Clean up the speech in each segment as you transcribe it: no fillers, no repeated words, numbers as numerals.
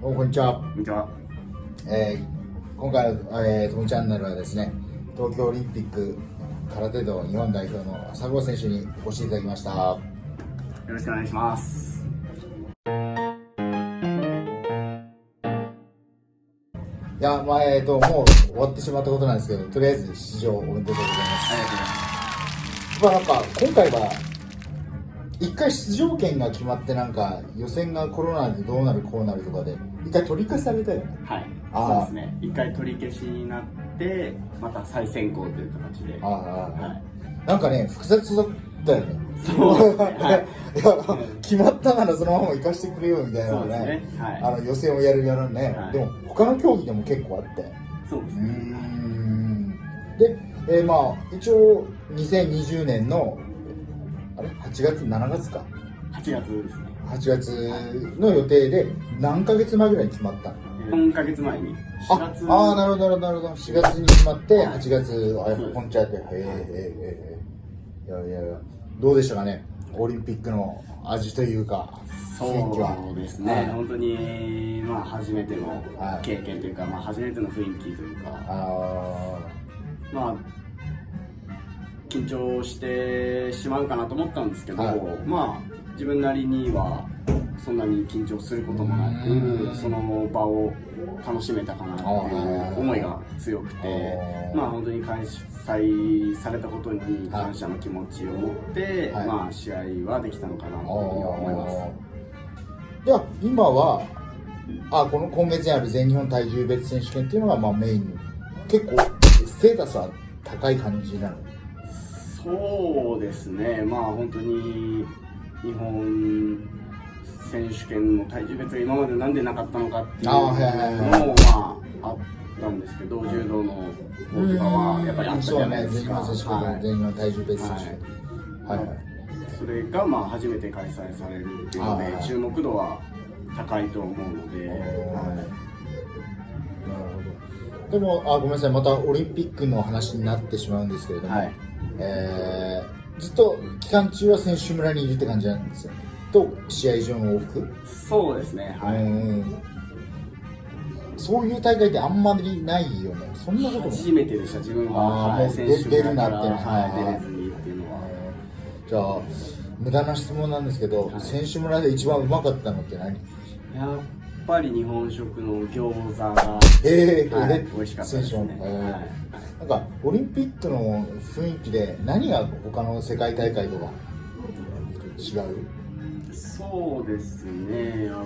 どうもこんにちは。こんにちは。今回の、トムチャンネルはですね、東京オリンピック空手道日本代表の佐合選手にお越しいただきました。よろしくお願いします。いや、もう終わってしまったことなんですけど、とりあえず出場おめでとうございます。ありがとうございます。なんか今回は一回出場権が決まって、なんか予選がコロナでどうなるこうなるとかで一回取り消されたよね。はい。そうですね。一回取り消しになって、また再選考という形で。はい。なんかね、複雑だったよね。そうですね。はい。いや、決まったならそのまま行かしてくれよみたいなのね。そうですね。はい。予選をやるね、はい。でも他の競技でも結構あって。そうですね。で、一応2020年の8月7月か。8月ですね。8月の予定で何ヶ月前ぐらいに決まったの？4ヶ月前に4月。なるほど4月に決まって8月本ちゃって、いやどうでしたかね、オリンピックの味というか雰囲気は。そうですね、本当に初めての経験というか、初めての雰囲気というか、緊張してしまうかなと思ったんですけど、自分なりにはそんなに緊張することもなく、その場を楽しめたかなっていう思いが強くて、本当に開催されたことに感謝の気持ちを持って、試合はできたのかなと思います。では今はこの今月にある全日本体重別選手権っていうのがメイン、結構ステータスは高い感じなの？そうですね、本当に日本選手権の体重別が今までなんでなかったのかっていうのもあったんですけど、柔道の方とかはやっぱりあったじゃないですか。全日本体重別選手権、それが初めて開催されるっていうので、注目度は高いと思うので。なるほど。でもごめんなさい、またオリンピックの話になってしまうんですけれども、ずっと期間中は選手村にいるって感じなんですよ。と試合場の往復。そうですね。そういう大会ってあんまりないよね。そんなことも。初めてでした、自分は。選手村から出れずにっていうのは。じゃあ無駄な質問なんですけど、選手村で一番うまかったのって何？やっぱり日本食の餃子が美味しかったですね。なんかオリンピックの雰囲気で何が他の世界大会とか違う？そうですね、やっ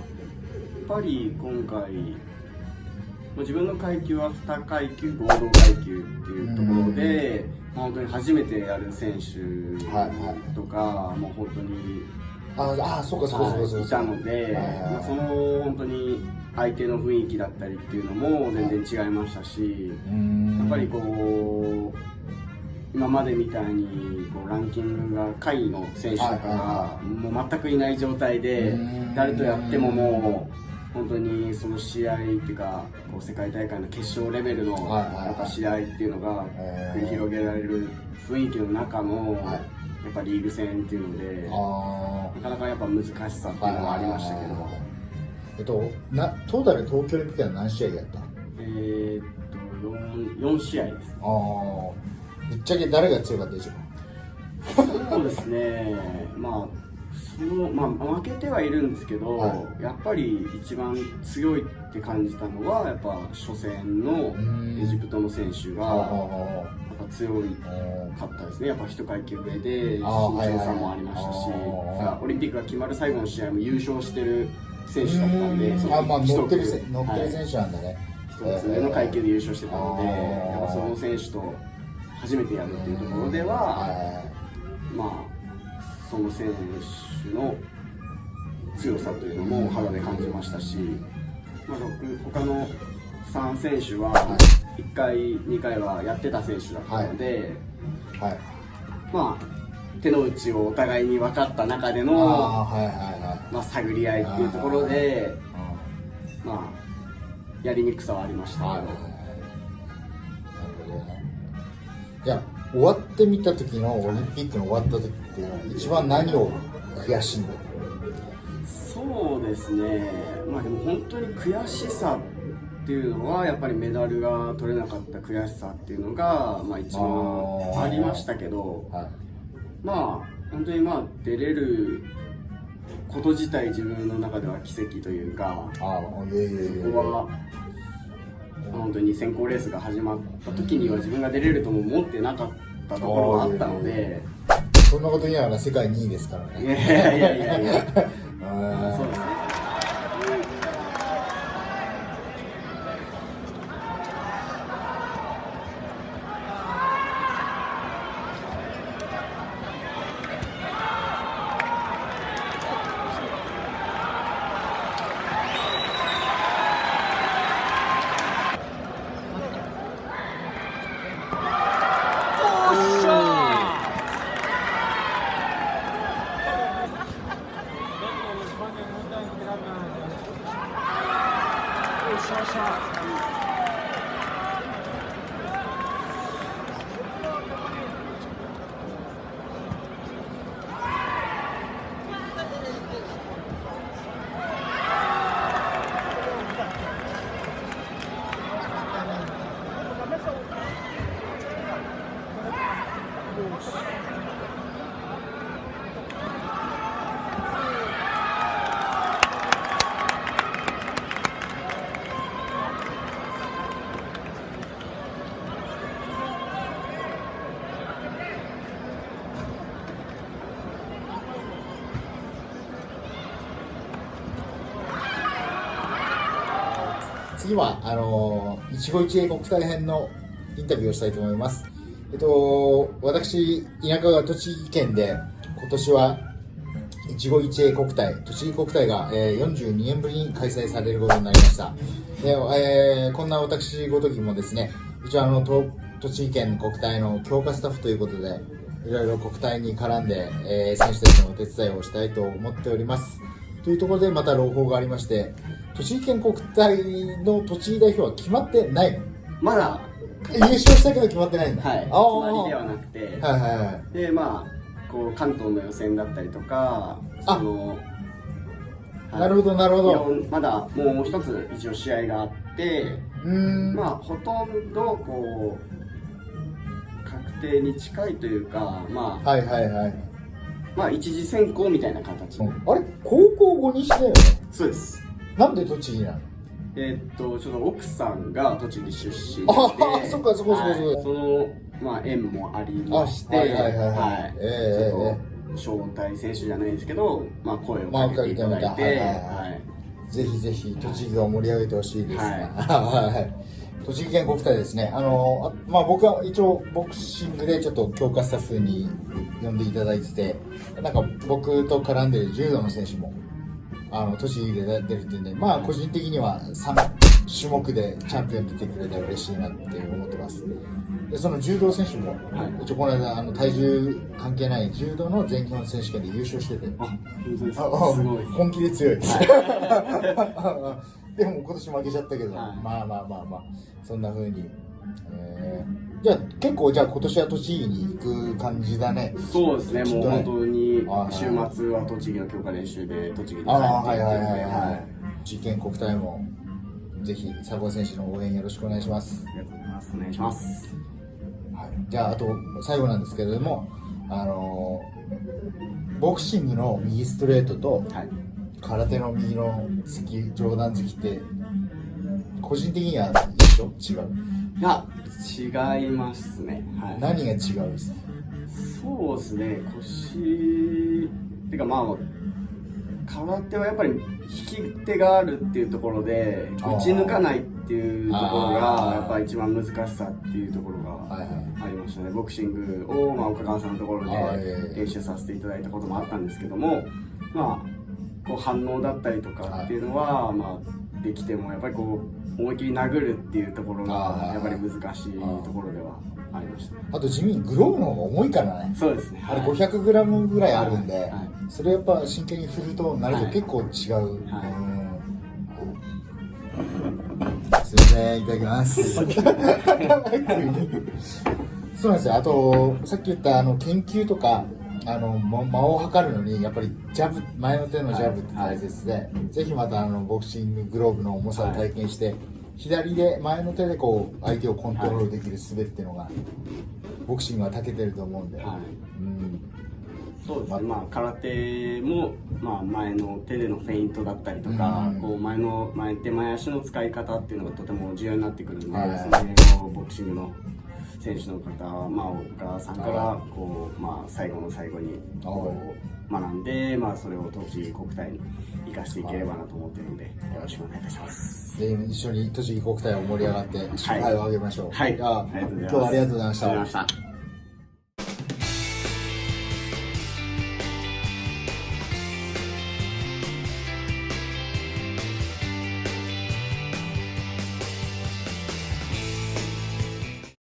ぱり今回自分の階級は2階級合同階級っていうところで、本当に初めてやる選手とかも本当にいたので、その本当に相手の雰囲気だったりっていうのも全然違いましたし、やっぱり今までみたいにランキングが下位の選手とかがもう全くいない状態で、誰とやってももう本当にその試合っていうか世界大会の決勝レベルの試合っていうのが繰り広げられる雰囲気の中のやっぱリーグ戦っていうので、なかなかやっぱ難しさっていうのはありましたけど。トータル東京オリンピックは何試合やった？4試合です。ぶっちゃけ誰が強かったでしょう？そうですね、負けてはいるんですけど、やっぱり一番強いって感じたのはやっぱ初戦のエジプトの選手がやっぱ強かったですね。やっぱ一階級上で身長差もありましたし、オリンピックが決まる最後の試合も優勝してる選手だったんで、乗ってる選手なんだね。一つ上の階級で優勝してたので、やっぱその選手と初めてやるっていうところでは、その選手の強さというのも肌で感じましたし、他の3選手は1回、2回はやってた選手だったので、手の内をお互いに分かった中での探り合いっていうところで、やりにくさはありましたけど。なるほどね。じゃあ終わってみた時のオリンピックの終わった時っていうのは一番何を悔しんだ？そそうですね、まあでも本当に悔しさっていうのはやっぱりメダルが取れなかった悔しさっていうのが、まあ、一番ありましたけど、はい、まあ本当にまあ出れること自体自分の中では奇跡というか、そこは本当に選考レースが始まった時には自分が出れるとも思ってなかったところがあったので、そんなこと言いながら世界2位ですからね。いやいやいやいやそうですね。次は一期一会国体編のインタビューをしたいと思います。私田舎が栃木県で、今年は一期一会国体、栃木国体が、42年ぶりに開催されることになりました。で、こんな私ごときもですね、一応栃木県国体の強化スタッフということで、いろいろ国体に絡んで、選手たちのお手伝いをしたいと思っております。というところでまた朗報がありまして、栃木県国体の栃木代表は決まってないの？まだ優勝したけど決まってないんだ。はい、決まりではなくて、はいはいはい、でまあこう関東の予選だったりとか、なるほどなるほど。まだもう一つ一応試合があって、まあほとんどこう確定に近いというか、まあはいはいはい、まあ一次選考みたいな形。あれ高校5日だよね。そうです。なんで栃木なの？ちょっと奥さんが栃木出身で、そっかそこそこそこ、そのまあ縁もありまして、ちょっと招待選手じゃないですけど、まあ声をかけていただいて、ぜひぜひ栃木を盛り上げてほしいですが、栃木県国体ですね。まあ僕は一応ボクシングでちょっと強化スタッフに呼んでいただいてて、なんか僕と絡んでる柔道の選手も栃木で出るっていうんで、まあ個人的には3種目でチャンピオン出てくれたら嬉しいなって思ってます。でその柔道選手も、一応この間体重関係ない柔道の全日本選手権で優勝してて、本気で強いです。でも今年負けちゃったけど、まあそんな風に、じゃあ結構今年は栃木に行く感じだね。そうですね、もう本当に週末は栃木の強化練習で栃木に帰って栃木県国体もぜひ佐合選手の応援よろしくお願いします。ありがとうございます。お願いします。じゃああと最後なんですけれども、ボクシングの右ストレートと、空手の右の上段突きって個人的には一緒？違う？いや、違いますね。何が違うんですか？そうですね、腰てかまあ空手はやっぱり引き手があるっていうところで打ち抜かないっていうところがやっぱり一番難しさっていうところがありましたね。ボクシングを岡川さんのところで練習させていただいたこともあったんですけども、まあこう反応だったりとかっていうのはまあできてもやっぱりこう思い切り殴るっていうところがやっぱり難しいところではありました。あと地味にグローブの方が重いからね。そうですね。あれ 500g ぐらいあるんで、それやっぱ真剣に振るとなると結構違う。すいません、いただきます。そうなんですよ。あとさっき言った研究とか間を測るのにやっぱりジャブ、前の手のジャブって大切で、ぜひまたボクシンググローブの重さを体験して、左で前の手でこう相手をコントロールできる術っていうのがボクシングは長けてると思うんで、そうですね、空手も、前の手でのフェイントだったりとか、こう前手前足の使い方っていうのがとても重要になってくるのでですね、ボクシングの選手の方、岡さんからこう、最後の最後にこう学んで、それを栃木国体に生かしていければなと思っているので、よろしくお願いいたします。で一緒に栃木国体を盛り上がって、勝敗を上げましょう。はい、今日はありがとうございました。